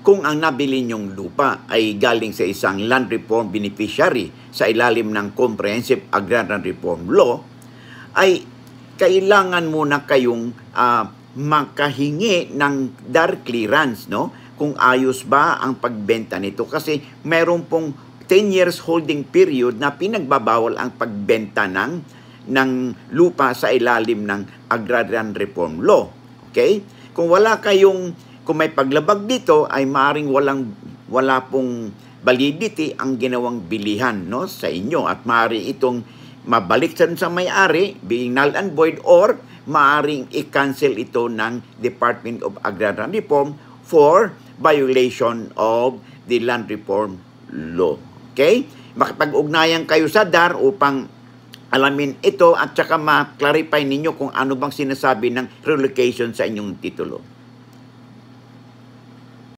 kung ang nabili niyong lupa ay galing sa isang land reform beneficiary sa ilalim ng Comprehensive Agrarian Reform Law, ay kailangan muna kayong makahingi ng DAR clearance, no? Kung ayos ba ang pagbenta nito. Kasi meron pong 10 years holding period na pinagbabawal ang pagbenta ng lupa sa ilalim ng Agrarian Reform Law. Okay? Kung may paglabag dito, ay maaaring wala pong validity ang ginawang bilihan, no, sa inyo, at maaari itong mabalik sa may-ari, being null and void, or maaring i-cancel ito ng Department of Agrarian Reform for violation of the Land Reform Law. Okay? Makipag-ugnayan kayo sa DAR upang alamin ito at saka ma-clarify ninyo kung ano bang sinasabi ng relocation sa inyong titulo.